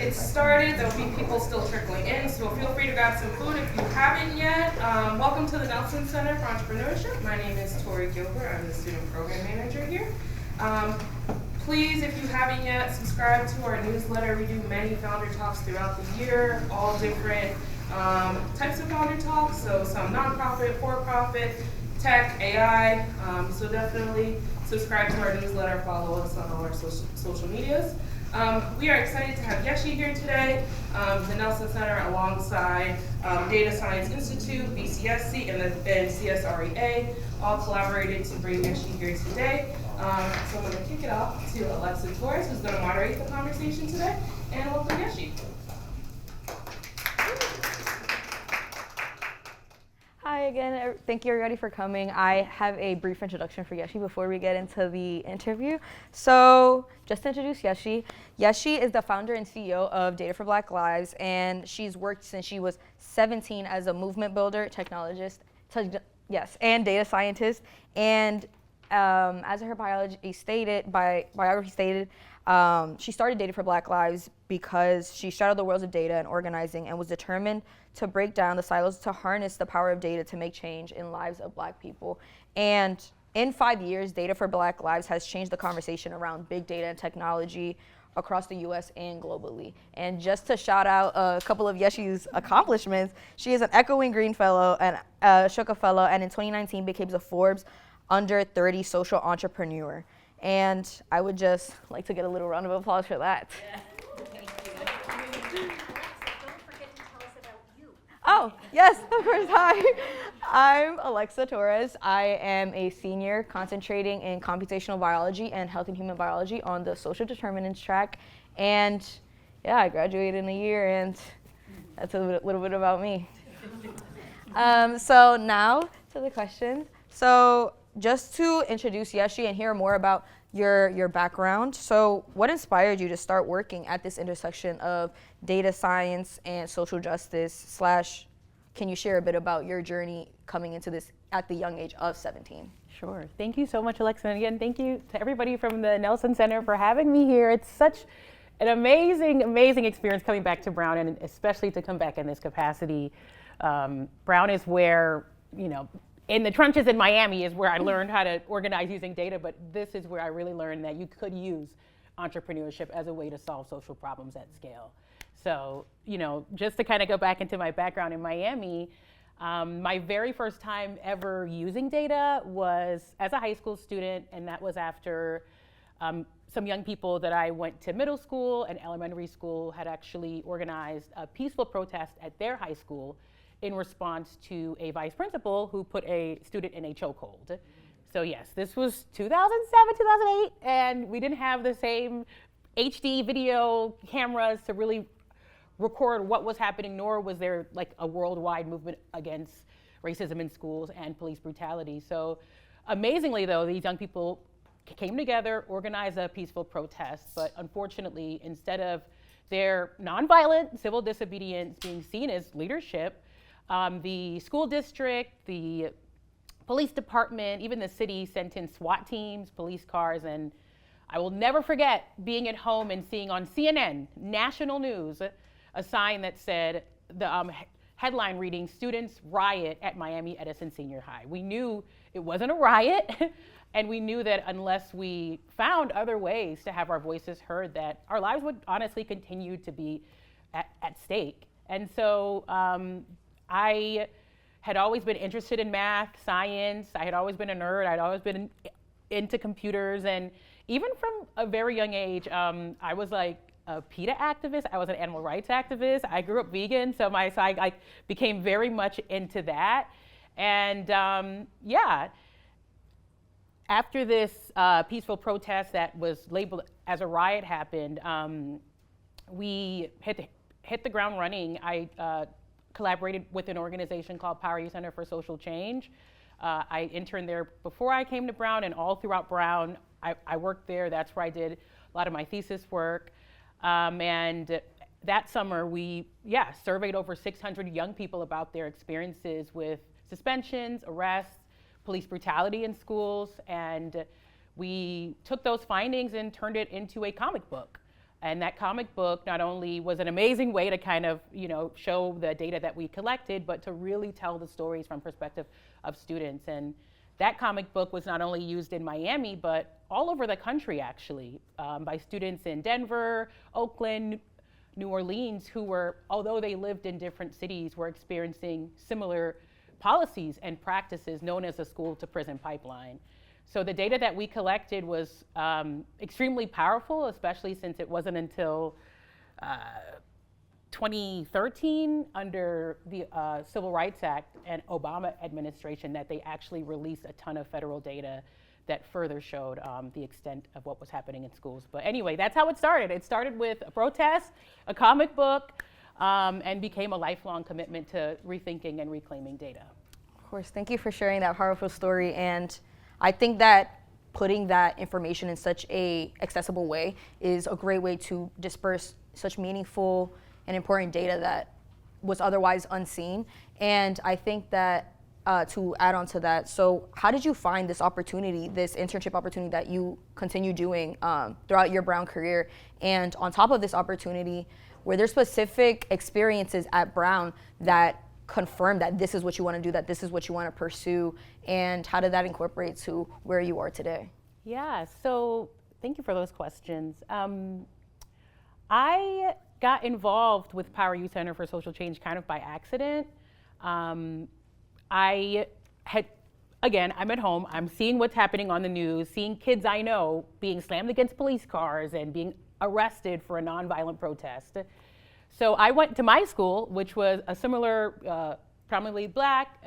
get started. There'll be people still trickling in, so feel free to grab some food if you haven't yet. Welcome to the Nelson Center for Entrepreneurship. My name is Tori Gilbert. I'm the student program manager here. Please, if you haven't yet, subscribe to our newsletter. We do many founder talks throughout the year, all different types of founder talks, so some nonprofit, for-profit, tech, AI, so definitely subscribe to our newsletter, follow us on all our social medias. We are excited to have Yeshi here today. The Nelson Center alongside Data Science Institute, BCSC, and CSREA all collaborated to bring Yeshi here today. So I'm going to kick it off to Alexa Torres, who's going to moderate the conversation today, and welcome Yeshi. Hi again, thank you everybody for coming. I have a brief introduction for Yeshi before we get into the interview. So just to introduce Yeshi, Yeshi is the founder and CEO of Data for Black Lives, and she's worked since she was 17 as a movement builder, technologist, and data scientist. And as her biography stated, she started Data for Black Lives because she straddled the worlds of data and organizing and was determined to break down the silos to harness the power of data to make change in lives of Black people. And in 5 years, Data for Black Lives has changed the conversation around big data and technology across the US and globally. And just to shout out a couple of Yeshi's accomplishments, she is an Echoing Green Fellow and a Shuka Fellow, and in 2019 became the Forbes Under 30 Social Entrepreneur. And I would just like to get a little round of applause for that. Yeah. Oh, yes, of course. Hi, I'm Alexa Torres. I am a senior concentrating in computational biology and health and human biology on the social determinants track. And yeah, I graduated in a year, and that's a little bit about me. So now to the questions. So just to introduce Yeshi and hear more about your background. So what inspired you to start working at this intersection of data science and social justice / can you share a bit about your journey coming into this at the young age of 17? Sure. Thank you so much, Alexa. And again, thank you to everybody from the Nelson Center for having me here. It's such an amazing, amazing experience coming back to Brown, and especially to come back in this capacity. Brown is where, in the trenches in Miami is where I learned how to organize using data, but this is where I really learned that you could use entrepreneurship as a way to solve social problems at scale. So, just to kind of go back into my background in Miami, my very first time ever using data was as a high school student, and that was after some young people that I went to middle school and elementary school had actually organized a peaceful protest at their high school in response to a vice principal who put a student in a chokehold. So yes, this was 2007, 2008, and we didn't have the same HD video cameras to really record what was happening, nor was there like a worldwide movement against racism in schools and police brutality. So amazingly though, these young people came together, organized a peaceful protest, but unfortunately, instead of their nonviolent civil disobedience being seen as leadership, the school district, the police department, even the city sent in SWAT teams, police cars, and I will never forget being at home and seeing on CNN, national news, a sign that said, the headline reading, "Students Riot at Miami Edison Senior High." We knew it wasn't a riot, and we knew that unless we found other ways to have our voices heard, that our lives would honestly continue to be at stake. And so, I had always been interested in math, science. I had always been a nerd. I'd always been into computers. And even from a very young age, I was like a PETA activist. I was an animal rights activist. I grew up vegan, so I became very much into that. And after this peaceful protest that was labeled as a riot happened, we hit the ground running. I collaborated with an organization called Power Youth Center for Social Change. I interned there before I came to Brown, and all throughout Brown, I worked there. That's where I did a lot of my thesis work. And that summer, we surveyed over 600 young people about their experiences with suspensions, arrests, police brutality in schools, and we took those findings and turned it into a comic book. And that comic book not only was an amazing way to kind of, show the data that we collected, but to really tell the stories from perspective of students. And that comic book was not only used in Miami, but all over the country, actually, by students in Denver, Oakland, New Orleans, who were, although they lived in different cities, were experiencing similar policies and practices known as the school to prison pipeline. So the data that we collected was extremely powerful, especially since it wasn't until 2013 under the Civil Rights Act and Obama administration that they actually released a ton of federal data that further showed the extent of what was happening in schools. But anyway, that's how it started. It started with a protest, a comic book, and became a lifelong commitment to rethinking and reclaiming data. Of course, thank you for sharing that powerful story. And I think that putting that information in such a accessible way is a great way to disperse such meaningful and important data that was otherwise unseen. And I think that to add on to that, so how did you find this opportunity, this internship opportunity that you continue doing throughout your Brown career? And on top of this opportunity, were there specific experiences at Brown that confirm that this is what you want to do, that this is what you want to pursue, and how did that incorporate to where you are today? Yeah, so thank you for those questions. I got involved with Power Youth Center for Social Change kind of by accident. I had, again, I'm at home, I'm seeing what's happening on the news, seeing kids I know being slammed against police cars and being arrested for a nonviolent protest. So I went to my school, which was a similar, predominantly Black,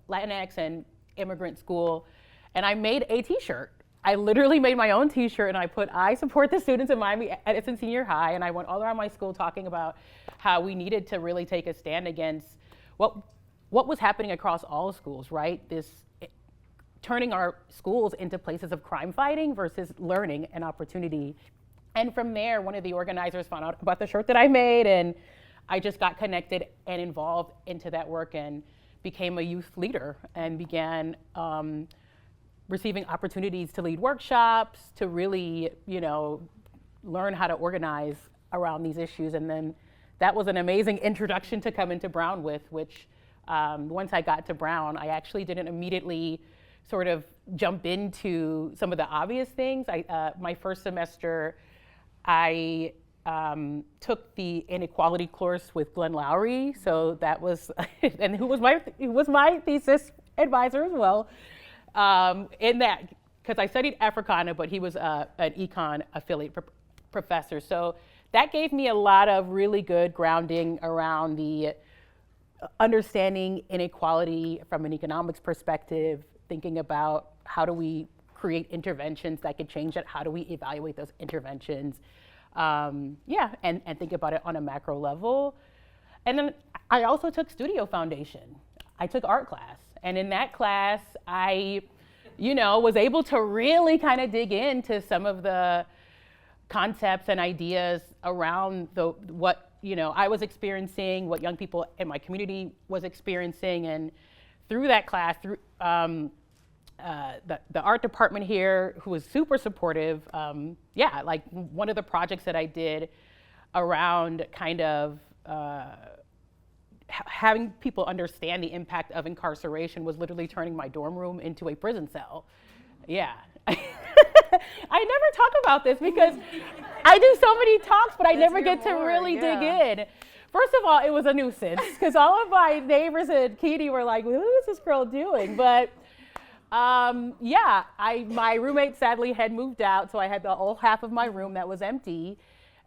Latinx, and immigrant school, and I made a T-shirt. I literally made my own T-shirt, and I put, "I support the students in Miami Edison Senior High," and I went all around my school talking about how we needed to really take a stand against what was happening across all schools, right? This turning our schools into places of crime fighting versus learning and opportunity. And from there, one of the organizers found out about the shirt that I made, and I just got connected and involved into that work and became a youth leader and began receiving opportunities to lead workshops, to really, learn how to organize around these issues. And then that was an amazing introduction to come into Brown with, which once I got to Brown, I actually didn't immediately sort of jump into some of the obvious things. My first semester, I took the inequality course with Glenn Lowry, so that was, and who was my thesis advisor as well, in that, because I studied Africana, but he was an econ affiliate professor. So that gave me a lot of really good grounding around the understanding inequality from an economics perspective, thinking about how do we create interventions that could change it, how do we evaluate those interventions, and think about it on a macro level. And then I also took Studio Foundation. I took art class, and in that class, I, was able to really kind of dig into some of the concepts and ideas around what I was experiencing, what young people in my community was experiencing, and through that class, through the art department here, who was super supportive, like one of the projects that I did around kind of having people understand the impact of incarceration was literally turning my dorm room into a prison cell. Yeah. I never talk about this because I do so many talks, but I never get to really dig in. First of all, it was a nuisance because all of my neighbors in Keedy were like, "What is this girl doing?" But my roommate sadly had moved out, so I had the whole half of my room that was empty.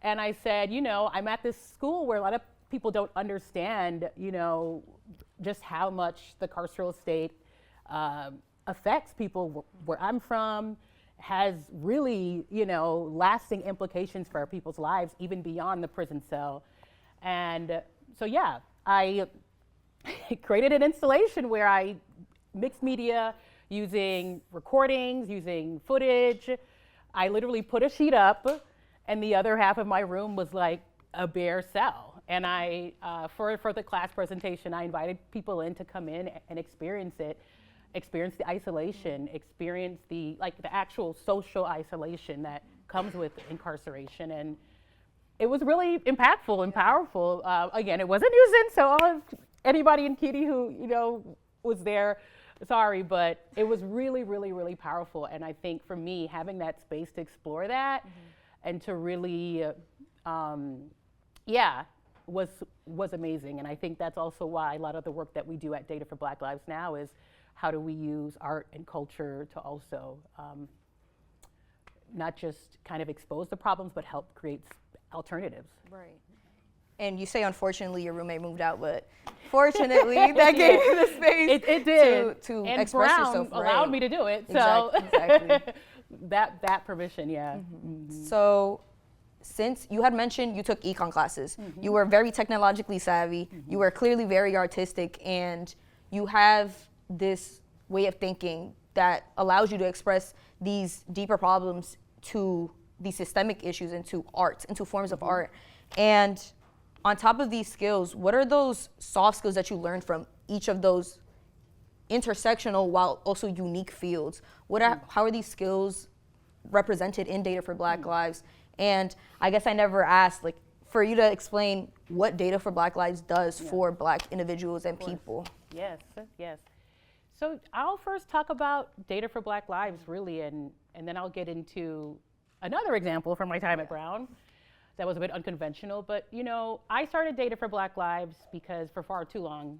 And I said, I'm at this school where a lot of people don't understand, just how much the carceral state affects people where I'm from, has really, lasting implications for our people's lives, even beyond the prison cell. And so, I created an installation where I mixed media using recordings, using footage. I literally put a sheet up, and the other half of my room was like a bare cell. And I, for the class presentation, I invited people in to come in and experience it, experience the isolation, experience the actual social isolation that comes with incarceration. And it was really impactful and powerful. Again, it wasn't Houston, so all of anybody in Kitty who, you know, was there, sorry, but it was really, really, really powerful. And I think for me, having that space to explore that and to really, was amazing. And I think that's also why a lot of the work that we do at Data for Black Lives now is how do we use art and culture to also not just kind of expose the problems, but help create alternatives. Right. And you say, unfortunately, your roommate moved out, but fortunately, that gave you the space it did. to and express Brown yourself. allowed me to do it. So Exactly. that permission, yeah. So since you had mentioned you took econ classes, you were very technologically savvy, you were clearly very artistic, and you have this way of thinking that allows you to express these deeper problems to these systemic issues into art, into forms of art. And on top of these skills, what are those soft skills that you learned from each of those intersectional while also unique fields? How are these skills represented in Data for Black Lives? And I guess I never asked, like, for you to explain what Data for Black Lives does for Black individuals and people. Yes. So I'll first talk about Data for Black Lives, really, and then I'll get into another example from my time at Brown that was a bit unconventional. But, you know, I started Data for Black Lives because for far too long,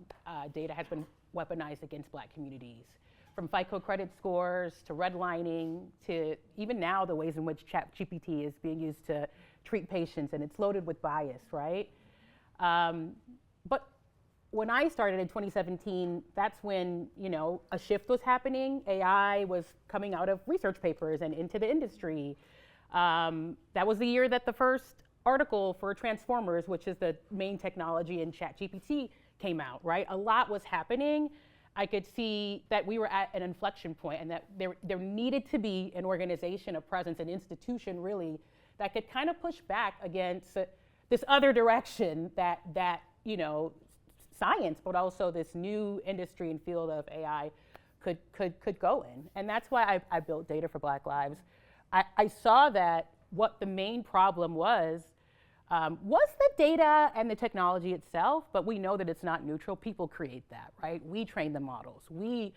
data has been weaponized against Black communities. From FICO credit scores to redlining to even now the ways in which ChatGPT is being used to treat patients, and it's loaded with bias, right? But when I started in 2017, that's when, you know, a shift was happening. AI was coming out of research papers and into the industry. That was the year that the first article for Transformers, which is the main technology in ChatGPT, came out, right? A lot was happening. I could see that we were at an inflection point and that there needed to be an organization, a presence, an institution really that could kind of push back against this other direction that you know, science, but also this new industry and field of AI could go in. And that's why I built Data for Black Lives. I saw that what the main problem was the data and the technology itself, but we know that it's not neutral. People create that, right? We train the models, we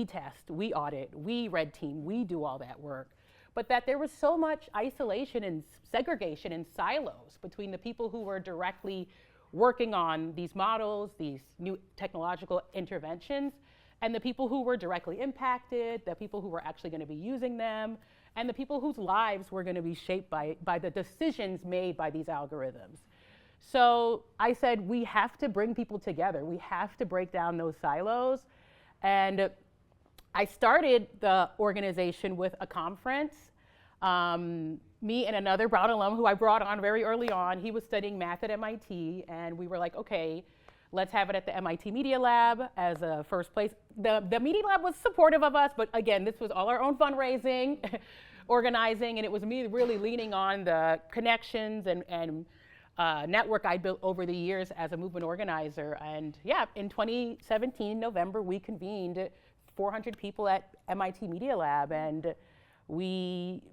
test, we audit, we red team, we do all that work. But that there was so much isolation and segregation and silos between the people who were directly working on these models, these new technological interventions, and the people who were directly impacted, the people who were actually going to be using them, and the people whose lives were going to be shaped by the decisions made by these algorithms. So I said, we have to bring people together. We have to break down those silos. And I started the organization with a conference. Me and another Brown alum who I brought on very early on, he was studying math at MIT, and we were like, okay, let's have it at the MIT Media Lab as a first place. The Media Lab was supportive of us, but again, this was all our own fundraising, organizing, and it was me really leaning on the connections and network I built over the years as a movement organizer. And yeah, in 2017, November, we convened 400 people at MIT Media Lab, and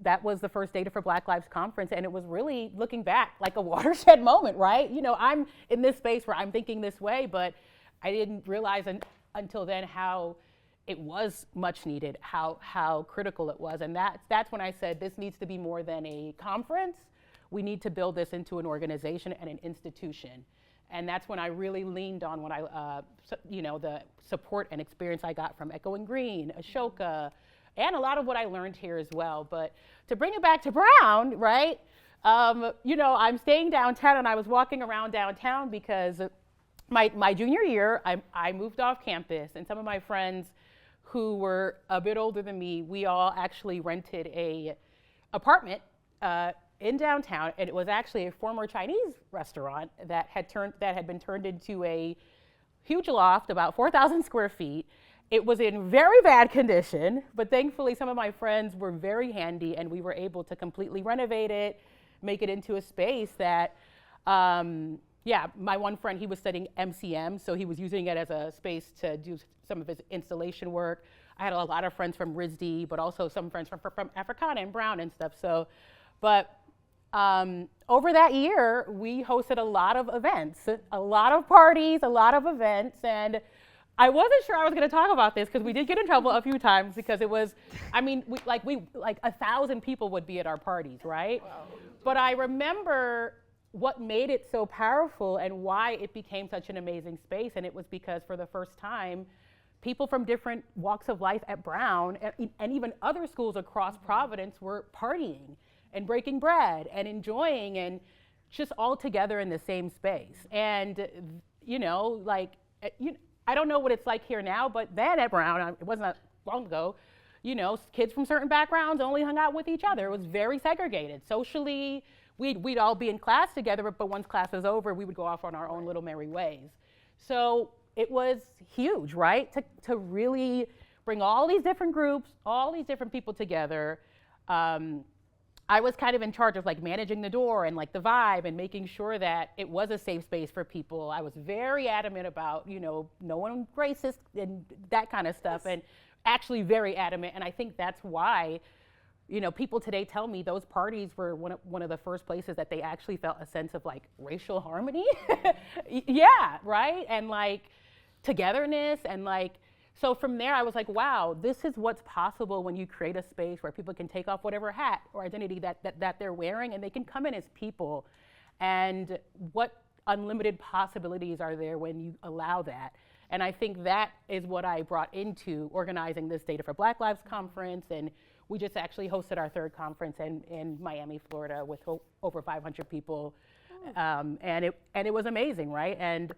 that was the first Data for Black Lives conference, and it was really, looking back, like a watershed moment, right? You know, I'm in this space where I'm thinking this way, but I didn't realize until then how it was much needed, how critical it was. And that's when I said, this needs to be more than a conference. We need to build this into an organization and an institution. And that's when I really leaned on when the support and experience I got from Echo and Green, Ashoka, and a lot of what I learned here as well. But to bring it back to Brown, right? You know, I'm staying downtown, and I was walking around downtown because my junior year, I moved off campus, and some of my friends who were a bit older than me, we all actually rented a apartment in downtown, and it was actually a former Chinese restaurant that had been turned into a huge loft, about 4,000 square feet. It was in very bad condition, but thankfully some of my friends were very handy, and we were able to completely renovate it, make it into a space that, my one friend, he was studying MCM, so he was using it as a space to do some of his installation work. I had a lot of friends from RISD, but also some friends from Africana and Brown and stuff. So, but Over that year, we hosted a lot of events, a lot of parties, a lot of events, and I wasn't sure I was going to talk about this because we did get in trouble a few times because it was, I mean, we 1,000 people would be at our parties, right? Wow. But I remember what made it so powerful and why it became such an amazing space, and it was because for the first time, people from different walks of life at Brown and even other schools across Providence were partying and breaking bread and enjoying and just all together in the same space. And, you know, like, I don't know what it's like here now, but then at Brown, it wasn't that long ago, you know, kids from certain backgrounds only hung out with each other. It was very segregated. Socially, we'd all be in class together, but once class was over, we would go off on our own little merry ways. So it was huge, right? To really bring all these different groups, all these different people together. I was kind of in charge of like managing the door and like the vibe and making sure that it was a safe space for people. I was very adamant about, you know, no one racist and that kind of stuff, and actually very adamant. And I think that's why, you know, people today tell me those parties were one of the first places that they actually felt a sense of like racial harmony. Yeah, right? And like togetherness and like, so from there, I was like, wow, this is what's possible when you create a space where people can take off whatever hat or identity that they're wearing, and they can come in as people. And what unlimited possibilities are there when you allow that? And I think that is what I brought into organizing this Data for Black Lives conference. And we just actually hosted our third conference in Miami, Florida, with over 500 people. And it was amazing, right? And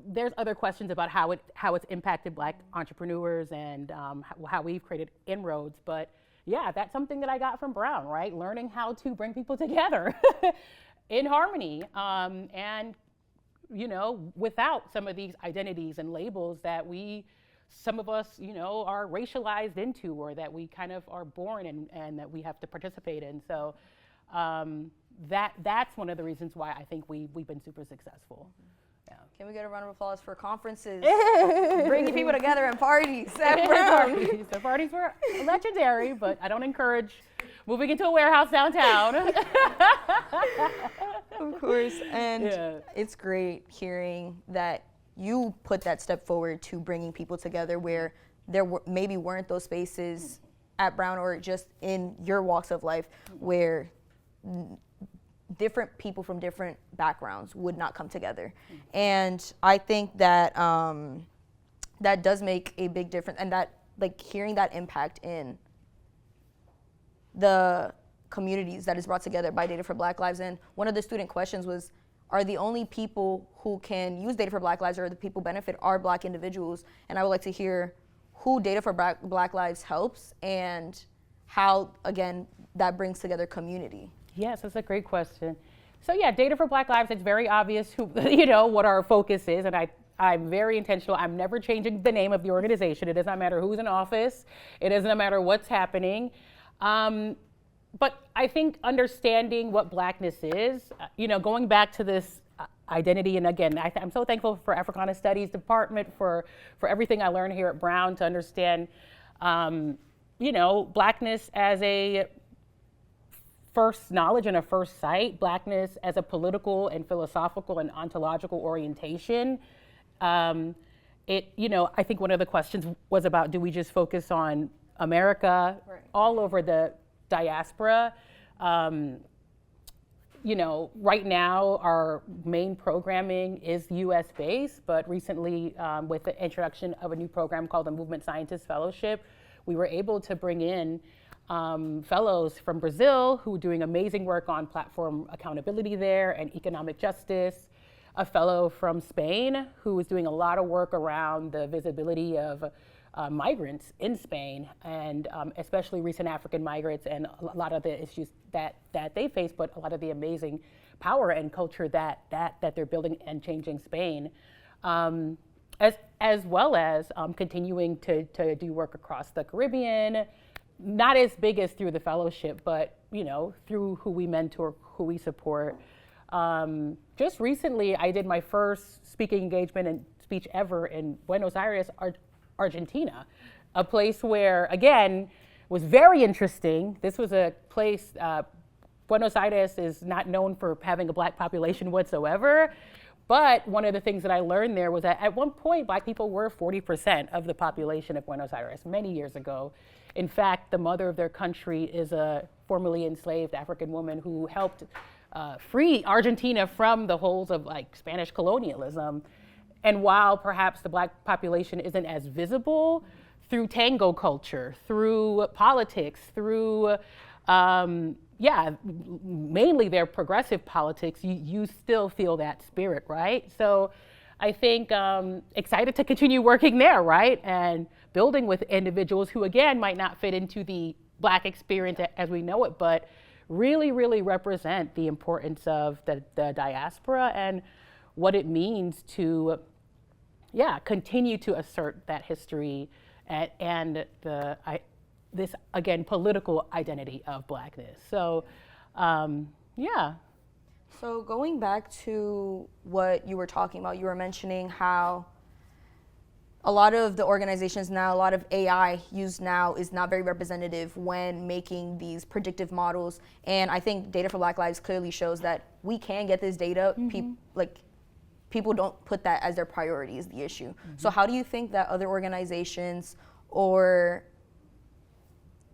there's other questions about how it's impacted Black entrepreneurs and how we've created inroads, but yeah, that's something that I got from Brown, right? Learning how to bring people together in harmony, and you know, without some of these identities and labels that some of us, you know, are racialized into, or that we kind of are born and that we have to participate in. So that's one of the reasons why I think we've been super successful. Yeah. Can we get a round of applause for conferences, bringing people together and parties at Brown? The parties were legendary, but I don't encourage moving into a warehouse downtown. Of course, and it's great hearing that you put that step forward to bringing people together where there maybe weren't those spaces at Brown or just in your walks of life where different people from different backgrounds would not come together. And I think that that does make a big difference, and that like hearing that impact in the communities that is brought together by Data for Black Lives. And one of the student questions was, are the only people who can use Data for Black Lives or the people benefit are Black individuals? And I would like to hear who Data for Black Lives helps and how, again, that brings together community. Yes, that's a great question. So yeah, Data for Black Lives, it's very obvious who, you know, what our focus is, and I'm very intentional. I'm never changing the name of the organization. It does not matter who's in office. It doesn't matter what's happening. But I think understanding what Blackness is, you know, going back to this identity, and again, I'm so thankful for Africana Studies Department for everything I learned here at Brown to understand, you know, Blackness as a first knowledge and a first sight, Blackness as a political and philosophical and ontological orientation. You know, I think one of the questions was about, do we just focus on America, all over the diaspora? You know, right now our main programming is US based, but recently with the introduction of a new program called the Movement Scientist Fellowship, we were able to bring in fellows from Brazil who are doing amazing work on platform accountability there and economic justice, a fellow from Spain who is doing a lot of work around the visibility of migrants in Spain, and especially recent African migrants and a lot of the issues that they face, but a lot of the amazing power and culture that they're building and changing Spain, as well as continuing to do work across the Caribbean, not as big as through the fellowship, but you know, through who we mentor, who we support. Just recently, I did my first speaking engagement and speech ever in Buenos Aires, Argentina, a place where, again, was very interesting. This was a place Buenos Aires is not known for having a black population whatsoever. But one of the things that I learned there was that at one point, black people were 40% of the population of Buenos Aires many years ago. In fact, the mother of their country is a formerly enslaved African woman who helped free Argentina from the holds of like Spanish colonialism. And while perhaps the black population isn't as visible, through tango culture, through politics, through mainly their progressive politics, you still feel that spirit, right? So I think excited to continue working there, right? And building with individuals who, again, might not fit into the black experience as we know it, but really, really represent the importance of the diaspora and what it means to, continue to assert that history and this, again, political identity of blackness. So, So going back to what you were talking about, you were mentioning how a lot of the organizations now, a lot of AI used now is not very representative when making these predictive models. And I think Data for Black Lives clearly shows that we can get this data. People don't put that as their priority is the issue. So how do you think that other organizations or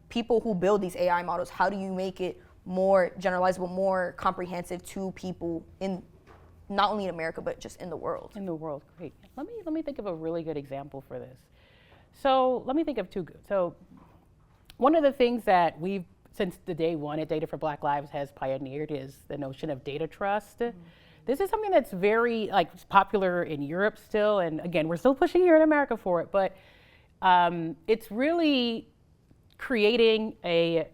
people who build these AI models, how do you make it more generalizable, more comprehensive to people in not only in America, but just in the world? In the world, great. Let me think of a really good example for this. So let me think of two. So one of the things that we've, since the day one at Data for Black Lives has pioneered is the notion of data trust. This is something that's very popular in Europe still, and again, we're still pushing here in America for it, but it's really creating a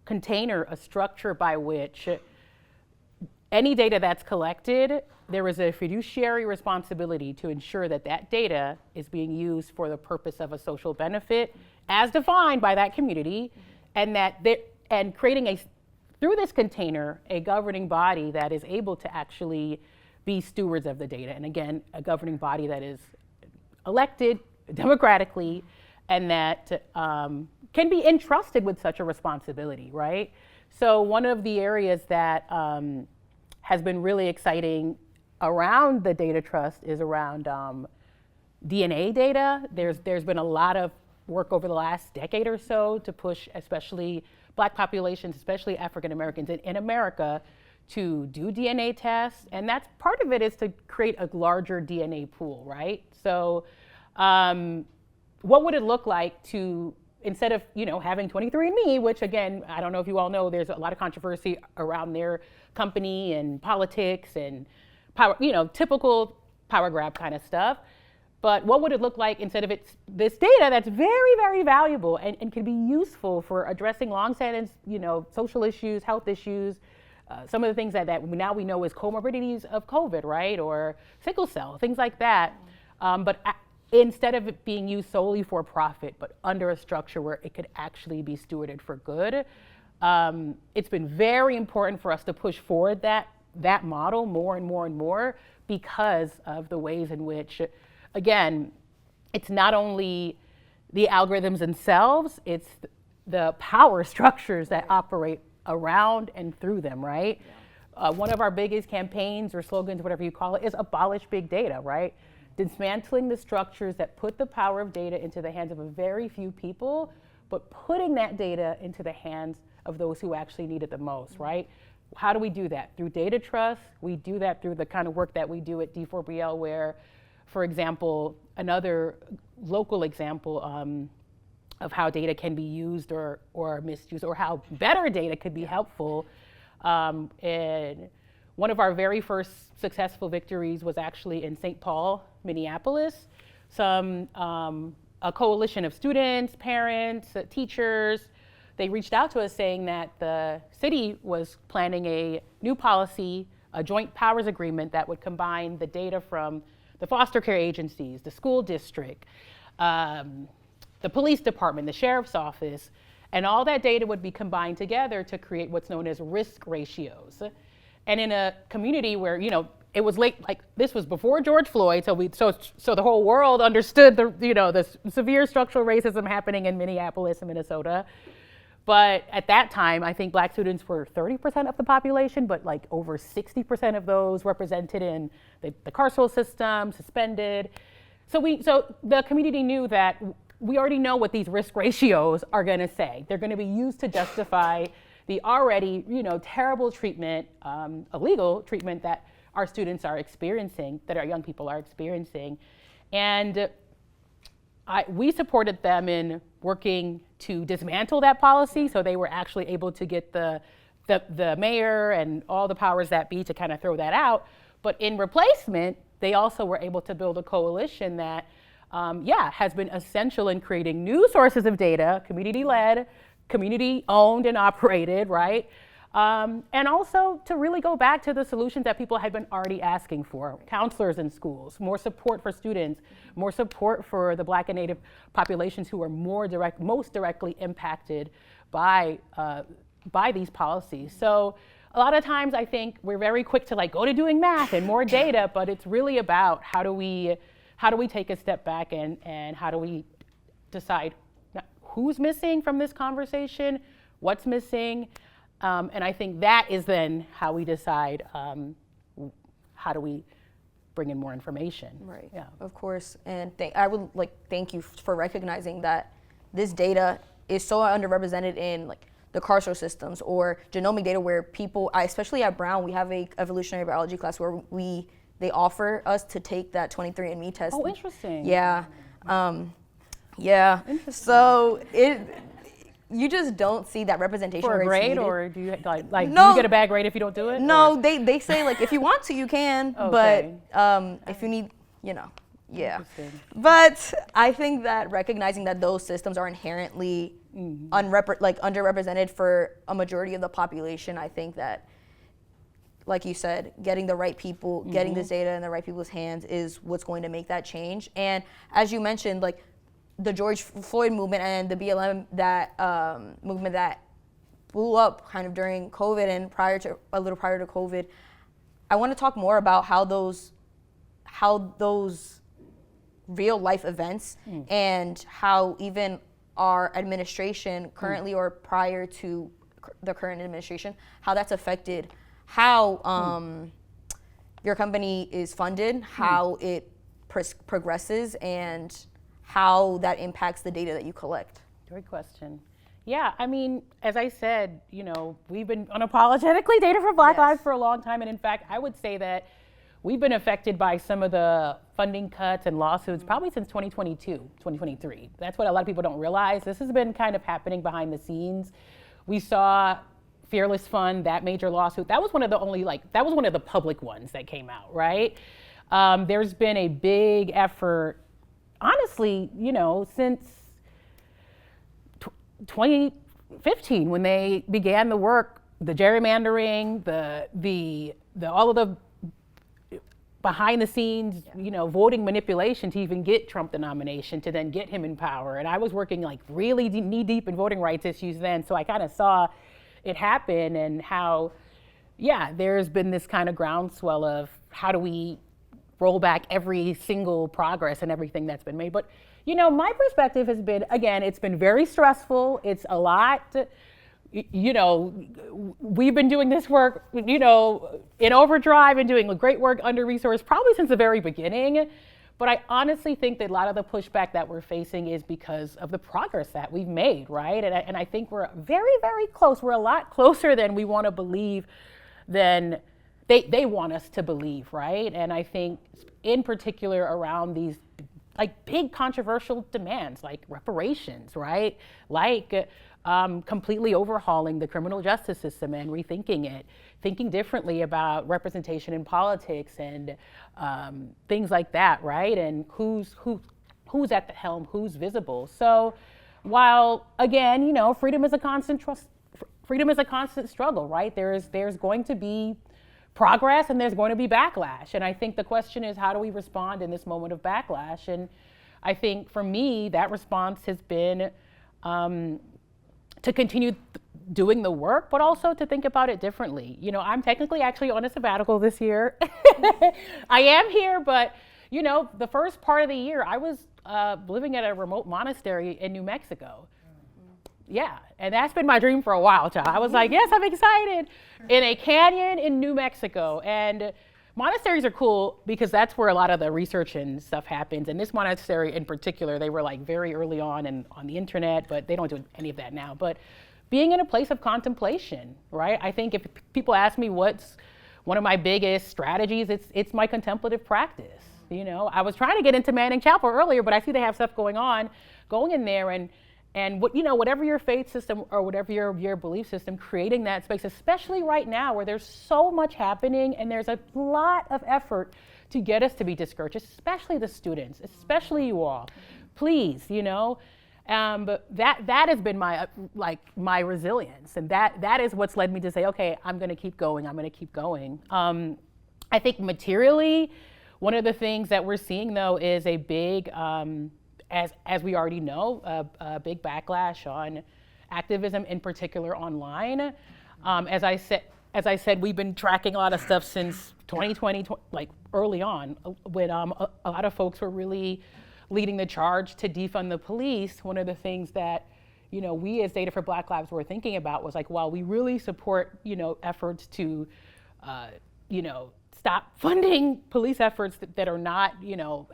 container, a structure by which any data that's collected, there is a fiduciary responsibility to ensure that that data is being used for the purpose of a social benefit as defined by that community, and and creating through this container, a governing body that is able to actually be stewards of the data. And again, a governing body that is elected democratically and that can be entrusted with such a responsibility, right? So one of the areas that has been really exciting around the data trust is around DNA data. There's been a lot of work over the last decade or so to push especially black populations, especially African Americans in America, to do DNA tests. And that's part of it is to create a larger DNA pool, right? So what would it look like to, instead of having 23andMe, which again, I don't know if you all know, there's a lot of controversy around their company and politics and power, typical power grab kind of stuff. But what would it look like instead of this data that's very, very valuable and can be useful for addressing long-standing, social issues, health issues, some of the things that now we know is comorbidities of COVID, right? Or sickle cell, things like that. But instead of it being used solely for profit, but under a structure where it could actually be stewarded for good, it's been very important for us to push forward that model more and more and more because of the ways in which, again, it's not only the algorithms themselves, it's the power structures that operate around and through them, right? One of our biggest campaigns or slogans, whatever you call it, is abolish big data, right? Dismantling the structures that put the power of data into the hands of a very few people, but putting that data into the hands of those who actually need it the most, right? How do we do that? Through data trust. We do that through the kind of work that we do at D4BL where, for example, another local example of how data can be used or misused, or how better data could be helpful. And one of our very first successful victories was actually in St. Paul, Minneapolis. A coalition of students, parents, teachers, they reached out to us saying that the city was planning a new policy, a joint powers agreement that would combine the data from the foster care agencies, the school district, the police department, the sheriff's office, and all that data would be combined together to create what's known as risk ratios. And in a community where, it was late, this was before George Floyd, so the whole world understood the severe structural racism happening in Minneapolis and Minnesota. But at that time, I think black students were 30% of the population, but like over 60% of those represented in the carceral system, suspended. So the community knew that we already know what these risk ratios are going to say. They're going to be used to justify the already, terrible treatment, illegal treatment that our students are experiencing, that our young people are experiencing. And we supported them in working to dismantle that policy, so they were actually able to get the mayor and all the powers that be to kind of throw that out. But in replacement, they also were able to build a coalition that, has been essential in creating new sources of data, community-led, community-owned and operated, right? And also to really go back to the solutions that people had been already asking for. Counselors in schools, more support for students, more support for the Black and Native populations who are most directly impacted by these policies. So a lot of times I think we're very quick to go to doing math and more data, but it's really about how do we take a step back and how do we decide who's missing from this conversation, what's missing, and I think that is then how we decide how do we bring in more information. Right. Yeah. Of course. And I would thank you for recognizing that this data is so underrepresented in the carceral systems or genomic data, where people, especially at Brown, we have a evolutionary biology class where they offer us to take that 23andMe test. Oh, interesting. Yeah. Yeah. So you just don't see that representation. For a where it's grade, needed. or do you No. do you get a bad grade if you don't do it? No, or? they say if you want to, you can, Okay. but if you need, yeah. Interesting. But I think that recognizing that those systems are inherently underrepresented for a majority of the population, I think that, like you said, getting the right people, getting this data in the right people's hands is what's going to make that change. And as you mentioned, the George Floyd movement and the BLM movement that blew up kind of during COVID and a little prior to COVID, I want to talk more about how those real life events and how even our administration currently or prior to the current administration, how that's affected how your company is funded, how it progresses, and how that impacts the data that you collect. Great question. Yeah, I mean, as I said, we've been unapologetically Data for Black Lives for a long time. And in fact, I would say that we've been affected by some of the funding cuts and lawsuits probably since 2022, 2023. That's what a lot of people don't realize. This has been kind of happening behind the scenes. We saw Fearless Fund, that major lawsuit. That was one of the only, that was one of the public ones that came out, right? There's been a big effort, honestly, since 2015, when they began the work, the gerrymandering, the all of the behind the scenes, voting manipulation to even get Trump the nomination, to then get him in power. And I was working really knee deep in voting rights issues then, so I kind of saw it happen and how, there's been this kind of groundswell of how do we roll back every single progress and everything that's been made. But, my perspective has been, again, it's been very stressful. It's a lot. We've been doing this work, in overdrive and doing great work under resourced probably since the very beginning. But I honestly think that a lot of the pushback that we're facing is because of the progress that we've made, right? And I think we're very, very close. We're a lot closer than we want to believe, than they want us to believe, right? And I think in particular around these big controversial demands like reparations, right? Completely overhauling the criminal justice system and rethinking it, thinking differently about representation in politics and things like that, right? And who's at the helm, who's visible. So while, again, freedom is a constant struggle, right? There's going to be progress and there's going to be backlash. And I think the question is, how do we respond in this moment of backlash? And I think for me, that response has been to continue doing the work, but also to think about it differently. I'm technically actually on a sabbatical this year. I am here, but the first part of the year I was living at a remote monastery in New Mexico. Yeah, and that's been my dream for a while, child. I was like, yes, I'm excited. In a canyon in New Mexico. And monasteries are cool because that's where a lot of the research and stuff happens. And this monastery in particular, they were like very early on and on the internet, but they don't do any of that now. But being in a place of contemplation, right? I think if people ask me what's one of my biggest strategies, it's my contemplative practice. You know, I was trying to get into Manning Chapel earlier, but I see they have stuff going in there, and what, you know, whatever your faith system or whatever your belief system, creating that space, especially right now where there's so much happening and there's a lot of effort to get us to be discouraged, especially the students, especially you all. Please, you know, but that has been my resilience, and that is what's led me to say, okay, I'm going to keep going. I'm going to keep going. I think materially, one of the things that we're seeing though is a big, as we already know, a big backlash on activism, in particular online. As I said, we've been tracking a lot of stuff since 2020, like early on, when a lot of folks were really leading the charge to defund the police. One of the things that, you know, we as Data for Black Lives were thinking about was like, while we really support, you know, efforts to, you know, stop funding police efforts that are not, you know,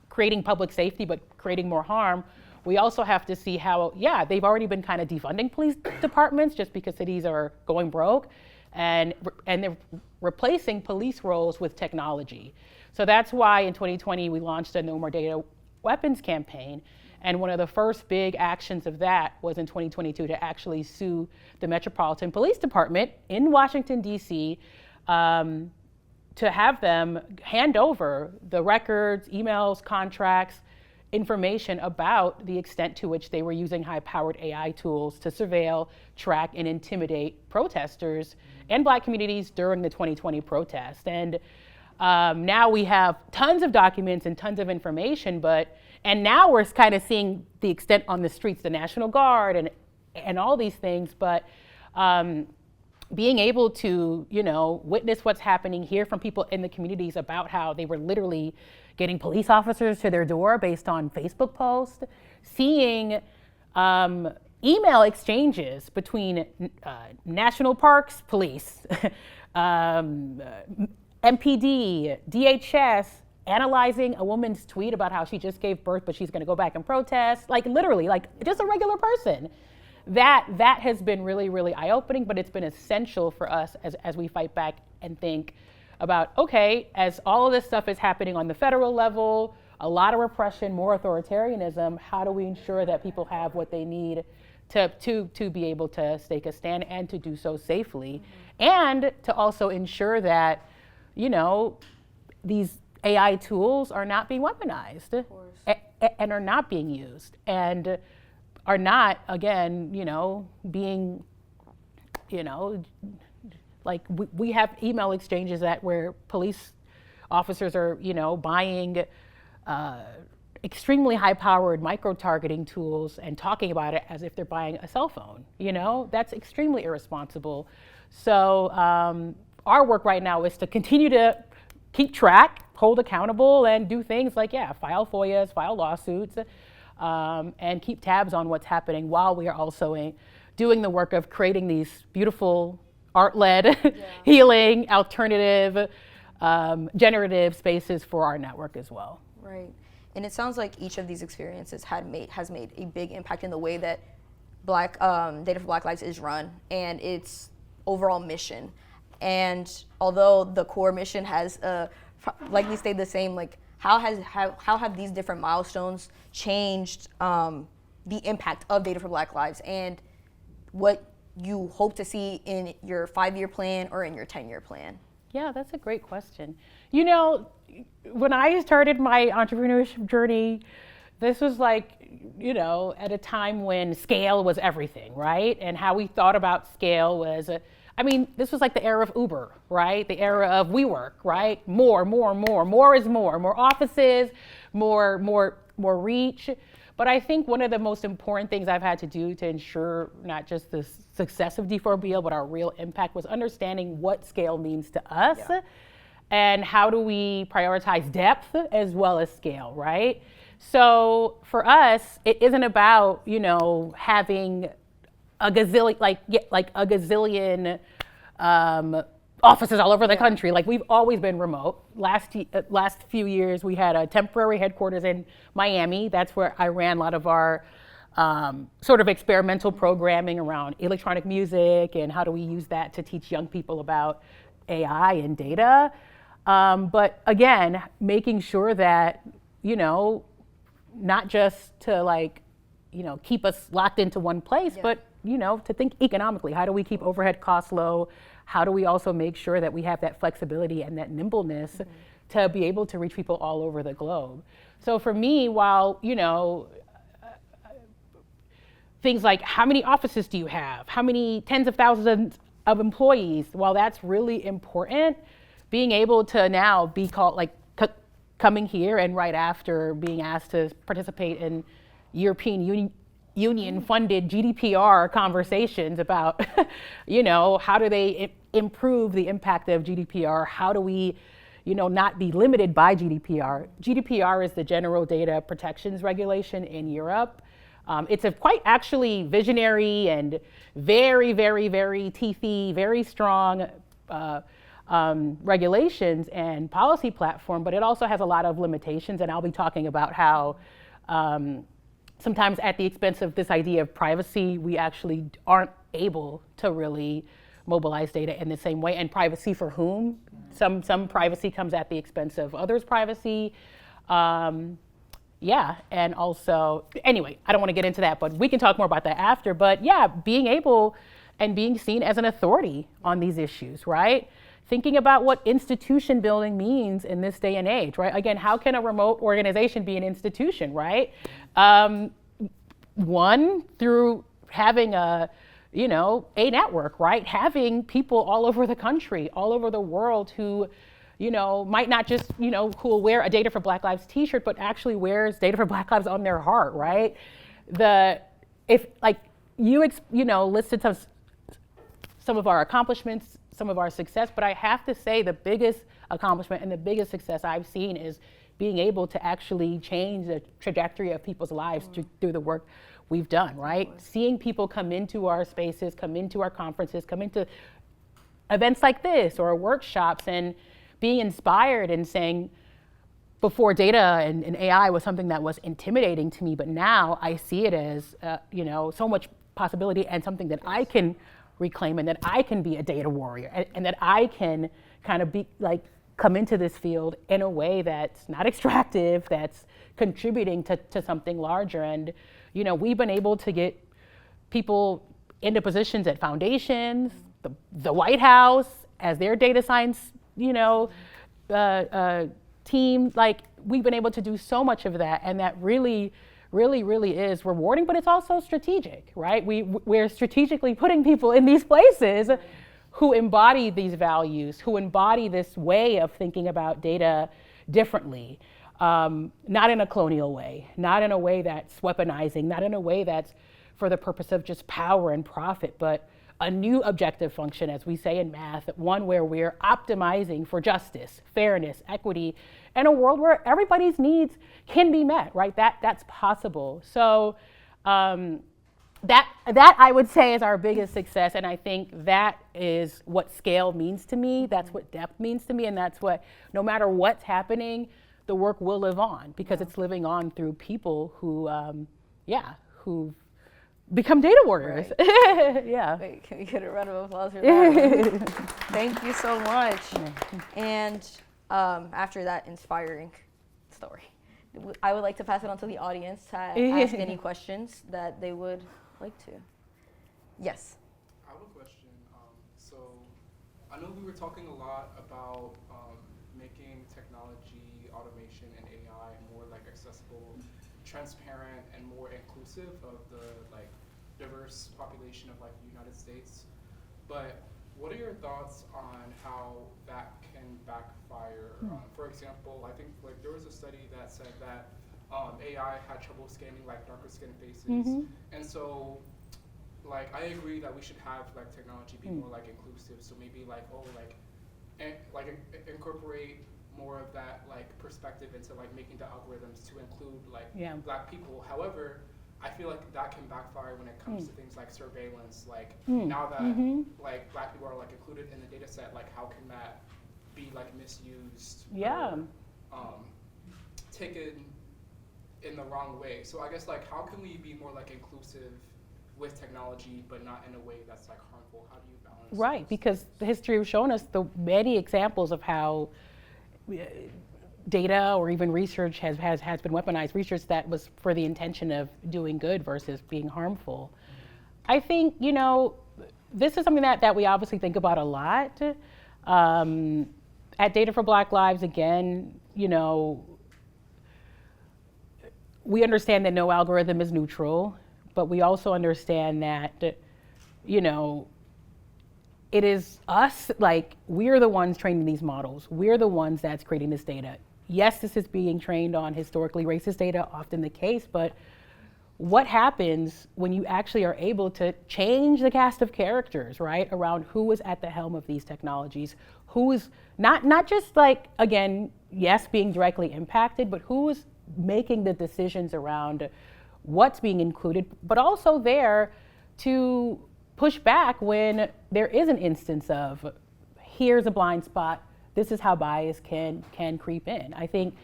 creating public safety, but creating more harm, we also have to see how, yeah, they've already been kind of defunding police departments just because cities are going broke, and they're replacing police roles with technology. So that's why in 2020 we launched a No More Data Weapons campaign, and one of the first big actions of that was in 2022 to actually sue the Metropolitan Police Department in Washington, D.C., to have them hand over the records, emails, contracts, information about the extent to which they were using high-powered AI tools to surveil, track, and intimidate protesters and Black communities during the 2020 protest. And now we have tons of documents and tons of information, and now we're kind of seeing the extent on the streets, the National Guard and all these things, but being able to, you know, witness what's happening, hear from people in the communities about how they were literally getting police officers to their door based on Facebook posts, seeing email exchanges between National Parks Police, MPD, DHS, analyzing a woman's tweet about how she just gave birth, but she's going to go back and protest, like literally, like just a regular person. That has been really, really eye-opening, but it's been essential for us as we fight back and think about, okay, as all of this stuff is happening on the federal level, a lot of repression, more authoritarianism, how do we ensure that people have what they need to be able to stake a stand and to do so safely, and to also ensure that, you know, these AI tools are not being weaponized and are not being used, and are not, again, you know, being, you know, like we have email exchanges where police officers are, you know, buying extremely high-powered micro-targeting tools and talking about it as if they're buying a cell phone. You know, that's extremely irresponsible. So our work right now is to continue to keep track, hold accountable, and do things like, yeah, file FOIAs, file lawsuits, and keep tabs on what's happening while we are also doing the work of creating these beautiful art-led, healing, alternative, generative spaces for our network as well. Right. And it sounds like each of these experiences has made a big impact in the way that Data for Black Lives is run and its overall mission. And although the core mission has likely stayed the same, like how have these different milestones changed the impact of Data for Black Lives and what you hope to see in your 5-year plan or in your 10-year plan? Yeah, that's a great question. You know, when I started my entrepreneurship journey, this was like, you know, at a time when scale was everything, right? And how we thought about scale was, I mean, this was like the era of Uber, right? The era of WeWork, right? More is more offices, more reach. But I think one of the most important things I've had to do to ensure not just the success of D4BL, but our real impact was understanding what scale means to us and how do we prioritize depth as well as scale, right? So for us, it isn't about, you know, having a gazillion, like a gazillion offices all over the country. Like we've always been remote. Last few years, we had a temporary headquarters in Miami. That's where I ran a lot of our sort of experimental programming around electronic music and how do we use that to teach young people about AI and data. But again, making sure that, not just to keep us locked into one place, but, to think economically. How do we keep overhead costs low? How do we also make sure that we have that flexibility and that nimbleness to be able to reach people all over the globe? So for me, while, things like how many offices do you have? How many tens of thousands of employees? While that's really important, being able to now be called coming here and right after being asked to participate in European Union funded GDPR conversations about, how do they improve the impact of GDPR? How do we, not be limited by GDPR? GDPR is the General Data Protections Regulation in Europe. It's a quite actually visionary and very, very, very teethy, very strong regulations and policy platform, but it also has a lot of limitations. And I'll be talking about how sometimes at the expense of this idea of privacy, we actually aren't able to really mobilize data in the same way. And privacy for whom? Some privacy comes at the expense of others' privacy. And also, anyway, I don't want to get into that, but we can talk more about that after. But yeah, being able and being seen as an authority on these issues, right? Thinking about what institution building means in this day and age, right? Again, how can a remote organization be an institution, right? One, through having a network, right? Having people all over the country, all over the world who, might not just, who will wear a Data for Black Lives t-shirt, but actually wears Data for Black Lives on their heart, right? Listed some of our accomplishments, some of our success, but I have to say the biggest accomplishment and the biggest success I've seen is being able to actually change the trajectory of people's lives through the work we've done, right? Seeing people come into our spaces, come into our conferences, come into events like this or workshops and being inspired and saying, before data and AI was something that was intimidating to me, but now I see it as, so much possibility and something that I can reclaim and that I can be a data warrior and that I can kind of be come into this field in a way that's not extractive, that's contributing to something larger. And, we've been able to get people into positions at foundations, the White House, as their data science, team. We've been able to do so much of that, and that really is rewarding, but it's also strategic, right? We're strategically putting people in these places who embody these values, who embody this way of thinking about data differently, not in a colonial way, not in a way that's weaponizing, not in a way that's for the purpose of just power and profit, but a new objective function, as we say in math, one where we're optimizing for justice, fairness, equity, and a world where everybody's needs can be met, right? That's possible. So that I would say is our biggest success, and I think that is what scale means to me. That's what depth means to me, and that's what, no matter what's happening, the work will live on because it's living on through people who, who've become data warriors. Right. Yeah. Wait, can we get a round of applause for that? Thank you so much. And after that inspiring story, I would like to pass it on to the audience to ask any questions that they would like to. Yes. I have a question. So I know we were talking a lot about making technology, automation, and AI more accessible, transparent, and more inclusive of the diverse population of the United States. But what are your thoughts on how that can backfire? For example, I think there was a study that said that AI had trouble scanning darker skin faces, and so I agree that we should have technology be more inclusive. So maybe incorporate more of that perspective into making the algorithms to include Black people. However, I feel like that can backfire when it comes to things like surveillance. Like now that like Black people are like included in the data set, like how can that be like misused? Yeah. Or, taken in the wrong way. So I guess like how can we be more like inclusive with technology, but not in a way that's like harmful? How do you balance? Right, those because things? the history has shown us the many examples of how data or even research has been weaponized, research that was for the intention of doing good versus being harmful. I think, you know, this is something that we obviously think about a lot. At Data for Black Lives, again, you know, we understand that no algorithm is neutral, but we also understand that, you know, it is us, like, we're the ones training these models. We're the ones that's creating this data. Yes, this is being trained on historically racist data, often the case, but what happens when you actually are able to change the cast of characters, right, around who is at the helm of these technologies, who is not just like, again, yes, being directly impacted, but who is making the decisions around what's being included, but also there to push back when there is an instance of, here's a blind spot, this is how bias can creep in. I think,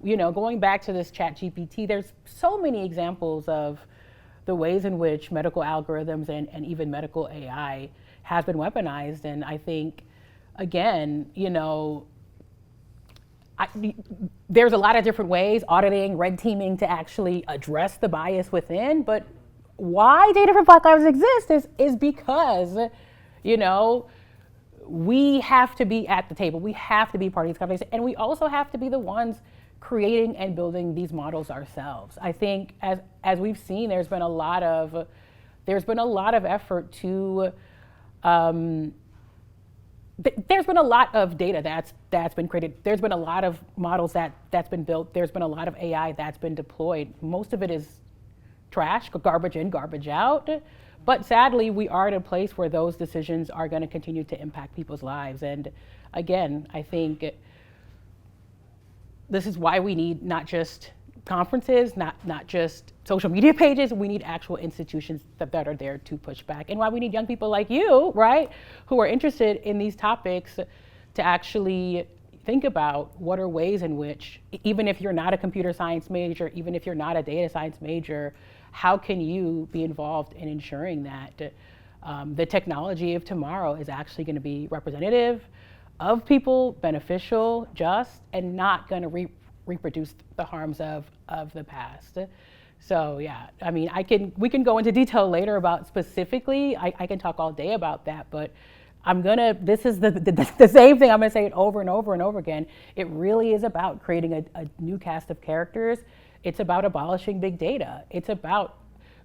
you know, going back to this ChatGPT, there's so many examples of the ways in which medical algorithms and even medical AI has been weaponized. And I think, again, you know, there's a lot of different ways, auditing, red teaming, to actually address the bias within, but why Data for Black Lives exists is because, you know, we have to be at the table. We have to be part of these conversations, and we also have to be the ones creating and building these models ourselves. I think as we've seen, there's been a lot of effort to there's been a lot of data that's been created. There's been a lot of models that's been built. There's been a lot of AI that's been deployed. Most of it is trash, garbage in, garbage out. But sadly, we are at a place where those decisions are going to continue to impact people's lives. And again, I think this is why we need not just conferences, not just social media pages, we need actual institutions that are there to push back. And why we need young people like you, right, who are interested in these topics to actually think about what are ways in which, even if you're not a computer science major, even if you're not a data science major, how can you be involved in ensuring that the technology of tomorrow is actually going to be representative of people, beneficial, just, and not going to reproduce the harms of the past. So yeah, I mean, we can go into detail later about specifically, I can talk all day about that, but this is the same thing, I'm gonna say it over and over and over again. It really is about creating a new cast of characters. It's about abolishing big data. It's about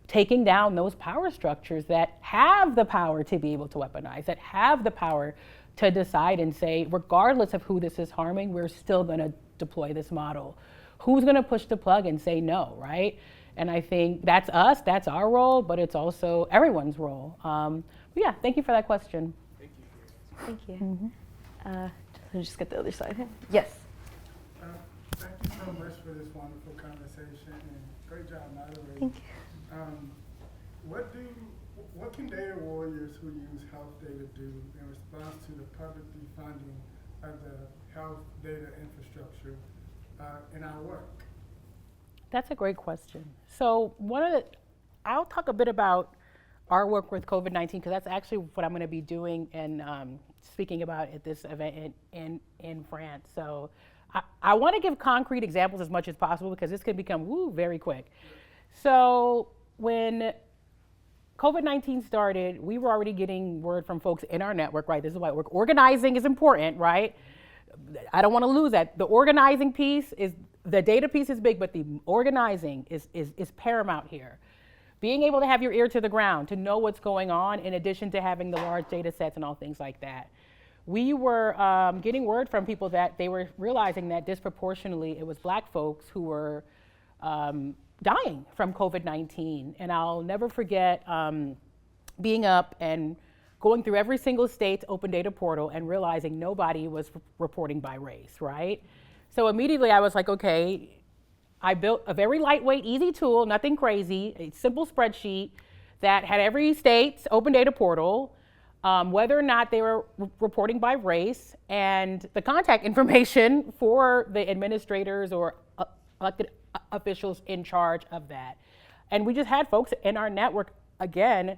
taking down those power structures that have the power to be able to weaponize, that have the power to decide and say, regardless of who this is harming, we're still gonna deploy this model. Who's gonna push the plug and say no, right? And I think that's us, that's our role, but it's also everyone's role. But yeah, thank you for that question. Thank you. Thank you. Let's just get the other side. Yes. Thank you so much for this wonderful conversation, and great job moderating. Thank you. What can data warriors who use health data do in response to the public defunding of the health data infrastructure in our work? That's a great question. So I'll talk a bit about our work with COVID-19, because that's actually what I'm going to be doing and speaking about at this event in France. So I want to give concrete examples as much as possible, because this can become very quick. So when COVID-19 started, we were already getting word from folks in our network, right? This is why organizing is important, right? I don't want to lose that. The organizing piece the data piece is big, but the organizing is paramount here. Being able to have your ear to the ground, to know what's going on, in addition to having the large data sets and all things like that. We were getting word from people that they were realizing that disproportionately it was Black folks who were dying from COVID-19. And I'll never forget being up and going through every single state's open data portal and realizing nobody was reporting by race, right? So immediately I was like, okay, I built a very lightweight, easy tool, nothing crazy, a simple spreadsheet that had every state's open data portal, whether or not they were reporting by race, and the contact information for the administrators or elected officials in charge of that. And we just had folks in our network, again,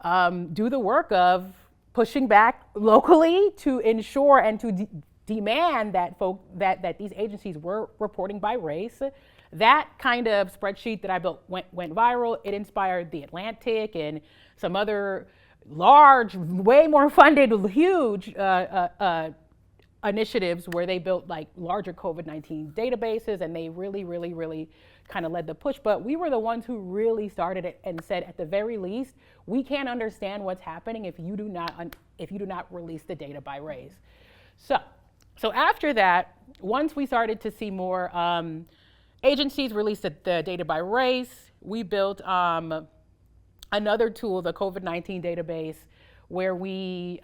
do the work of pushing back locally to ensure and to demand that that these agencies were reporting by race. That kind of spreadsheet that I built went viral. It inspired The Atlantic and some other large, way more funded, huge initiatives where they built like larger COVID-19 databases, and they really kind of led the push. But we were the ones who really started it and said, at the very least, we can't understand what's happening if you do not release the data by race. So after that, once we started to see more agencies release the data by race, we built another tool, the COVID-19 database, where we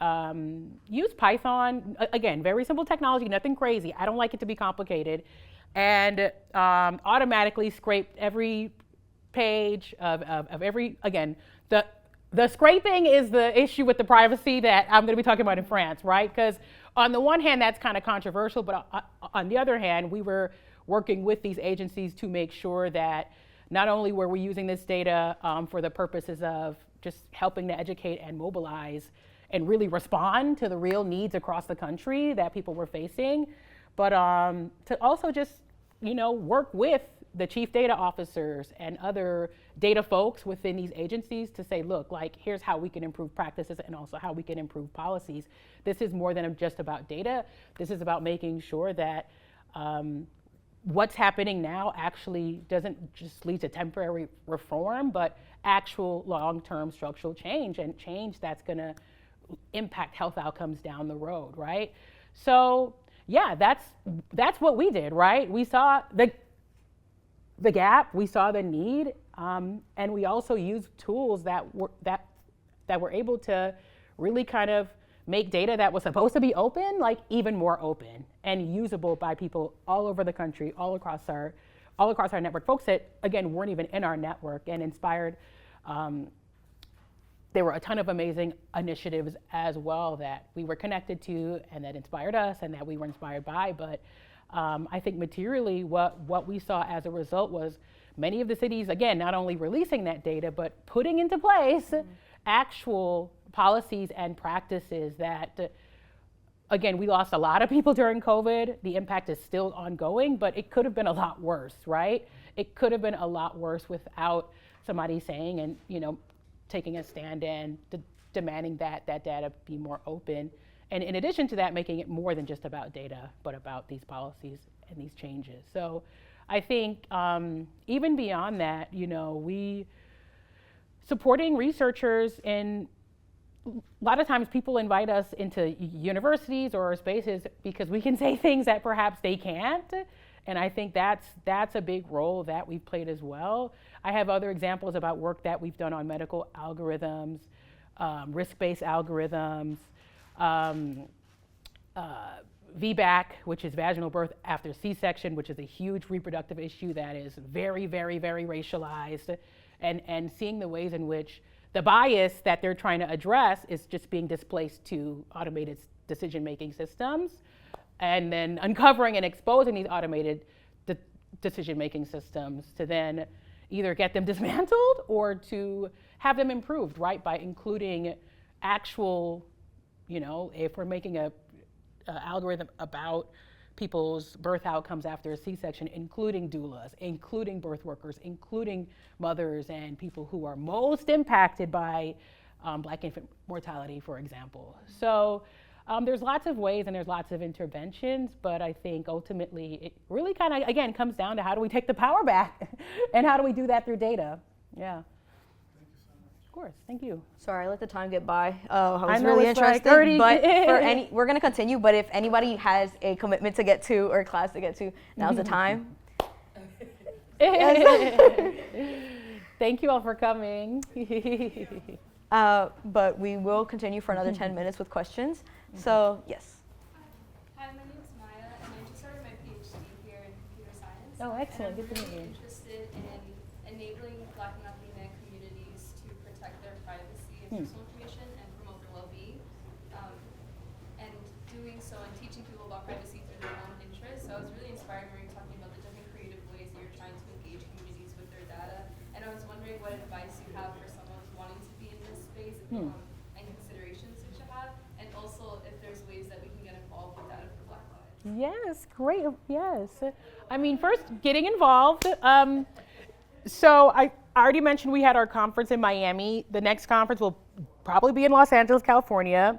use Python. Again, very simple technology, nothing crazy. I don't like it to be complicated. And automatically scraped every page of every, again, the scraping is the issue with the privacy that I'm gonna be talking about in France, right? Because on the one hand, that's kind of controversial, but on the other hand, we were working with these agencies to make sure that not only were we using this data for the purposes of just helping to educate and mobilize and really respond to the real needs across the country that people were facing, but to also just, work with the chief data officers and other data folks within these agencies to say, look, like, here's how we can improve practices and also how we can improve policies. This is more than just about data. This is about making sure that what's happening now actually doesn't just lead to temporary reform, but actual long-term structural change, and change that's gonna impact health outcomes down the road, right? So yeah, that's what we did, right? We saw the gap, we saw the need, and we also used tools that were able to really kind of make data that was supposed to be open, like even more open and usable by people all over the country, all across our network. Folks that, again, weren't even in our network, and inspired. There were a ton of amazing initiatives as well that we were connected to and that inspired us and that we were inspired by. But I think materially what we saw as a result was many of the cities, again, not only releasing that data, but putting into place actual policies and practices that, again, we lost a lot of people during COVID. The impact is still ongoing, but it could have been a lot worse, right? It could have been a lot worse without somebody saying and, taking a stand and demanding that data be more open. And in addition to that, making it more than just about data, but about these policies and these changes. So I think even beyond that, we supporting researchers in, a lot of times people invite us into universities or spaces because we can say things that perhaps they can't. And I think that's a big role that we've played as well. I have other examples about work that we've done on medical algorithms, risk-based algorithms, VBAC, which is vaginal birth after C-section, which is a huge reproductive issue that is very racialized, and seeing the ways in which the bias that they're trying to address is just being displaced to automated decision-making systems, and then uncovering and exposing these automated decision-making systems to then either get them dismantled or to have them improved, right? By including actual, if we're making a algorithm about people's birth outcomes after a C-section, including doulas, including birth workers, including mothers and people who are most impacted by Black infant mortality, for example. So there's lots of ways and there's lots of interventions, but I think ultimately it really kind of, again, comes down to how do we take the power back and how do we do that through data? Yeah. Thank you so much. Of course, thank you. Sorry, I let the time get by. I was know, really it's like interested, 30. but we're gonna continue. But if anybody has a commitment to get to or class to get to, now's the time. Thank you all for coming. But we will continue for another 10 minutes with questions. So yes. Hi, my name is Maya, and I just started my PhD here in computer science. Oh, excellent. And Good to I'm meet really you. interested in enabling Black and Latina communities to protect their privacy and personal information and promote their well-being. And doing so and teaching people about privacy through their own interests. So I was really inspired when you were talking about the different creative ways that you're trying to engage communities with their data. And I was wondering what advice you have for someone who's wanting to be in this space and considerations we should have. And also if there's ways that we can get involved with data for Black lives. Yes, great. Yes. I mean, first, getting involved. So I already mentioned we had our conference in Miami. The next conference will probably be in Los Angeles, California.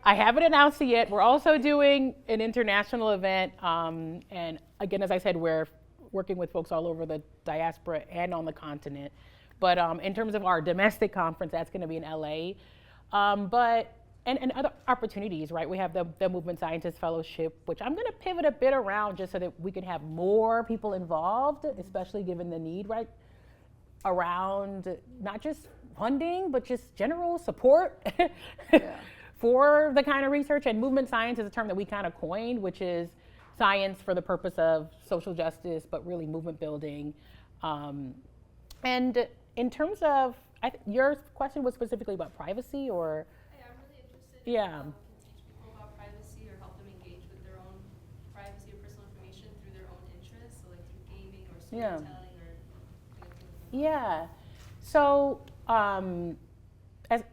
I haven't announced it yet. We're also doing an international event. And again, as I said, we're working with folks all over the diaspora and on the continent. But in terms of our domestic conference, that's going to be in LA. And other opportunities, right? We have the Movement Scientist Fellowship, which I'm going to pivot a bit around just so that we can have more people involved, especially given the need, right? Around not just funding, but just general support for the kind of research. And movement science is a term that we kind of coined, which is science for the purpose of social justice, but really movement building. And in terms of, your question was specifically about privacy or? I'm really interested Yeah. in how we can teach people about privacy or help them engage with their own privacy or personal information through their own interests, so like through gaming or Yeah. storytelling or Yeah. So,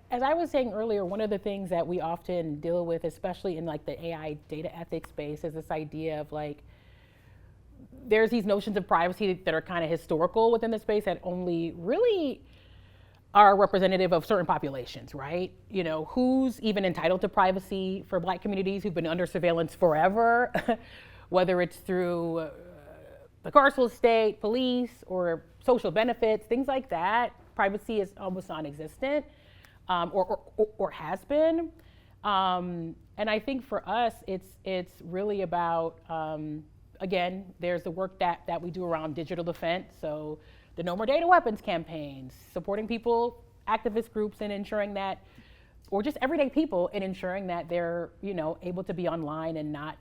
as I was saying earlier, one of the things that we often deal with, especially in like the AI data ethics space, is this idea of like, there's these notions of privacy that are kind of historical within the space that only really are representative of certain populations, right? You know, who's even entitled to privacy for Black communities who've been under surveillance forever, whether it's through the carceral state, police, or social benefits, things like that. Privacy is almost non-existent, or has been. And I think for us, it's really about, again, there's the work that we do around digital defense. So the No More Data Weapons campaigns, supporting people, activist groups, and ensuring that, or just everyday people, in ensuring that they're, able to be online and not,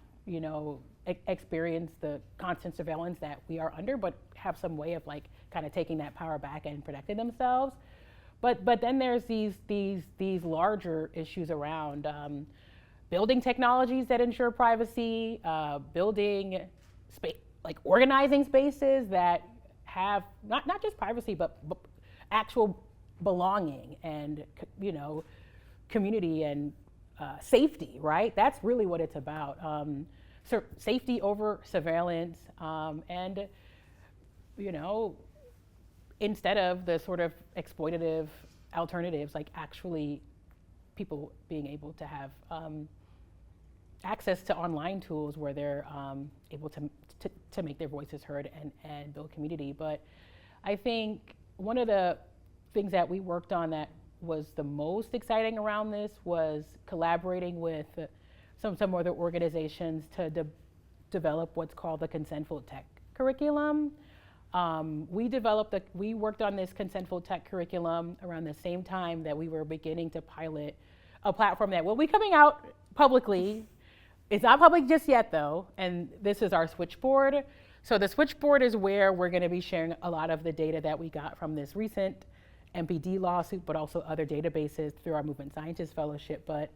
experience the constant surveillance that we are under, but have some way of like kind of taking that power back and protecting themselves. But then there's these larger issues around building technologies that ensure privacy, building organizing spaces that have not just privacy, but actual belonging and community and safety, right? That's really what it's about. So safety over surveillance, and instead of the sort of exploitative alternatives, like actually people being able to have access to online tools where they're able to make their voices heard and build community. But I think one of the things that we worked on that was the most exciting around this was collaborating with some other organizations to develop what's called the Consentful Tech curriculum. We worked on this Consentful Tech curriculum around the same time that we were beginning to pilot a platform that will be coming out publicly. It's not public just yet though, and this is our switchboard. So the switchboard is where we're gonna be sharing a lot of the data that we got from this recent MPD lawsuit, but also other databases through our Movement Scientist Fellowship. But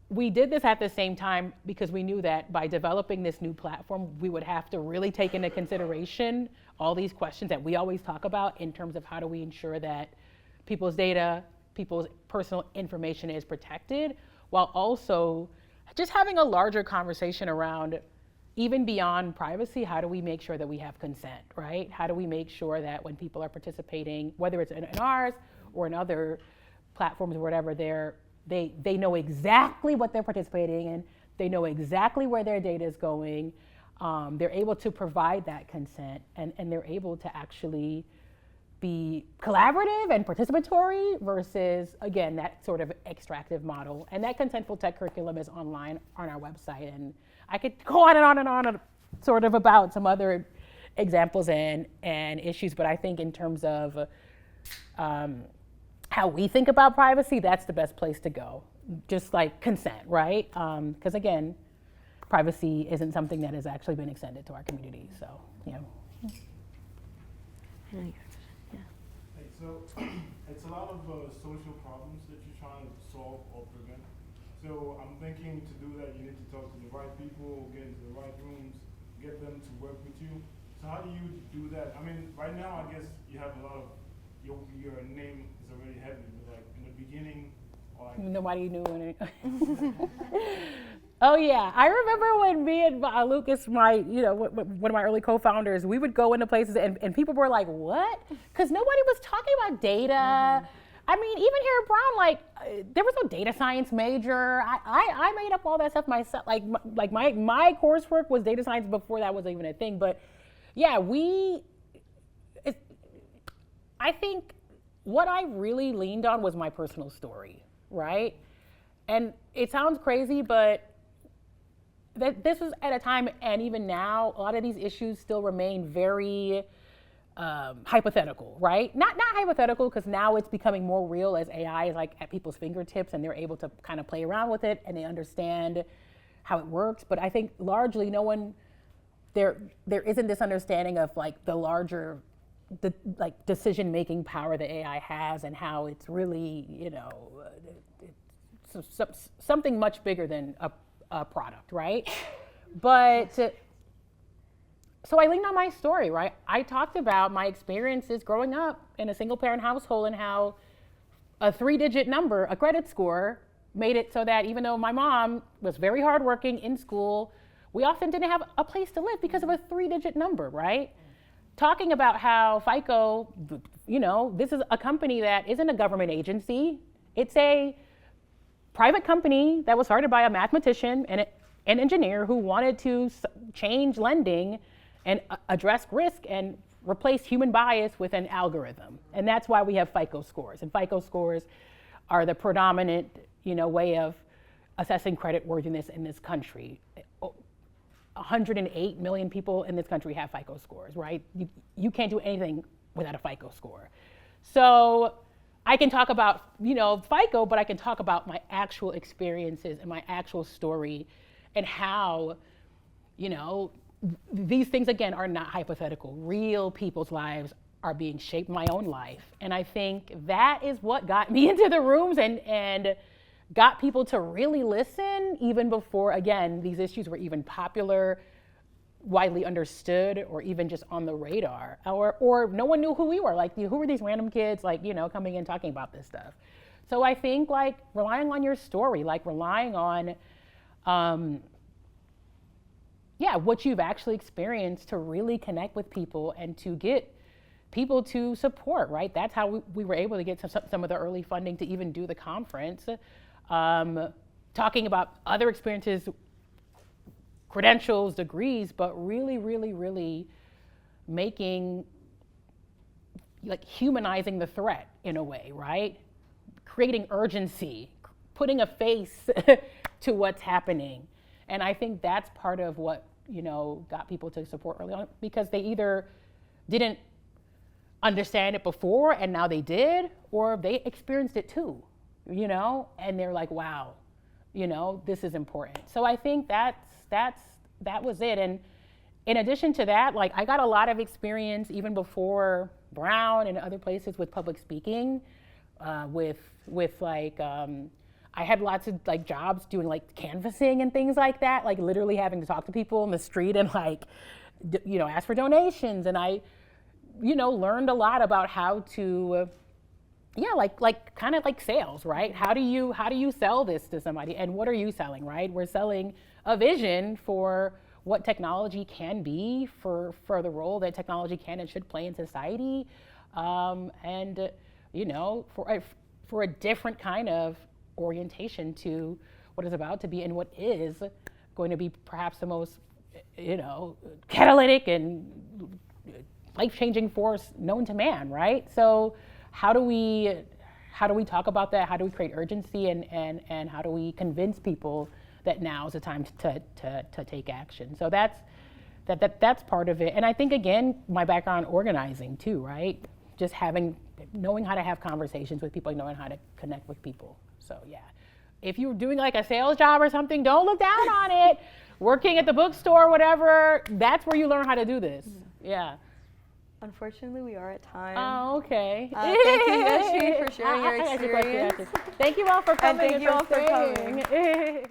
we did this at the same time because we knew that by developing this new platform, we would have to really take into consideration all these questions that we always talk about in terms of how do we ensure that people's data, people's personal information is protected, while also just having a larger conversation around, even beyond privacy, how do we make sure that we have consent, right? How do we make sure that when people are participating, whether it's in ours or in other platforms or whatever, they know exactly what they're participating in, they know exactly where their data is going, they're able to provide that consent, and they're able to actually be collaborative and participatory versus, again, that sort of extractive model. And that Consentful Tech curriculum is online on our website. And I could go on and on and on sort of about some other examples and issues, but I think in terms of how we think about privacy, that's the best place to go. Just like consent, right? Because again, privacy isn't something that has actually been extended to our community. So, yeah. Hey, so it's a lot of social problems that you're trying to solve or prevent. So I'm thinking to do that, you need to talk to the right people, get into the right rooms, get them to work with you. So how do you do that? I mean, right now, I guess you have a lot of, your name is already heavy, but like in the beginning, or like. Nobody knew when it. Oh yeah, I remember when me and Lucas, one of my early co-founders, we would go into places and people were like, "What?" Because nobody was talking about data. I mean, even here at Brown, there was no data science major. I made up all that stuff myself. Like my coursework was data science before that was even a thing. But yeah, I think what I really leaned on was my personal story, right? And it sounds crazy, but this was at a time, and even now, a lot of these issues still remain very hypothetical, right? Not hypothetical, because now it's becoming more real as AI is like at people's fingertips and they're able to kind of play around with it and they understand how it works. But I think largely there isn't this understanding of like the larger, decision-making power that AI has and how it's really, something much bigger than a product, right? But so I leaned on my story, right? I talked about my experiences growing up in a single-parent household and how a 3-digit number, a credit score, made it so that even though my mom was very hardworking in school, we often didn't have a place to live because of a 3-digit number, right? Talking about how FICO, this is a company that isn't a government agency. It's a private company that was started by a mathematician and an engineer who wanted to change lending and address risk and replace human bias with an algorithm. And that's why we have FICO scores. And FICO scores are the predominant, way of assessing credit worthiness in this country. 108 million people in this country have FICO scores, right? You can't do anything without a FICO score. So I can talk about, FICO, but I can talk about my actual experiences and my actual story and how, these things, again, are not hypothetical. Real people's lives are being shaped, my own life. And I think that is what got me into the rooms and got people to really listen even before, again, these issues were even popular, widely understood, or even just on the radar, or no one knew who we were. Like, who were these random kids, coming in talking about this stuff? So I think, relying on your story, relying on, what you've actually experienced to really connect with people and to get people to support, right? That's how we were able to get some of the early funding to even do the conference. Talking about other experiences, credentials, degrees, but really, really, really making, humanizing the threat in a way, right? Creating urgency, putting a face to what's happening. And I think that's part of what, got people to support early on, because they either didn't understand it before and now they did, or they experienced it too, and they're like, wow, this is important. So I think that was it. And in addition to that, I got a lot of experience even before Brown and other places with public speaking, I had lots of jobs doing canvassing and things like that, literally having to talk to people in the street and ask for donations. And I, learned a lot about how to, kind of like sales, right? How do you sell this to somebody, and what are you selling, right? We're selling a vision for what technology can be, for the role that technology can and should play in society, and for a different kind of orientation to what is about to be and what is going to be perhaps the most, catalytic and life-changing force known to man, right? So how do we talk about that? How do we create urgency, and how do we convince people that now is the time to take action? So that's part of it. And I think, again, my background organizing too, right? Just knowing how to have conversations with people, knowing how to connect with people. So yeah, if you're doing like a sales job or something, don't look down on it. Working at the bookstore, whatever, that's where you learn how to do this. Yeah. Unfortunately, we are at time. Oh, okay. Thank you, Yeshi, for sharing your I got your question experience. answered. Thank you all for coming. Thank you all for coming.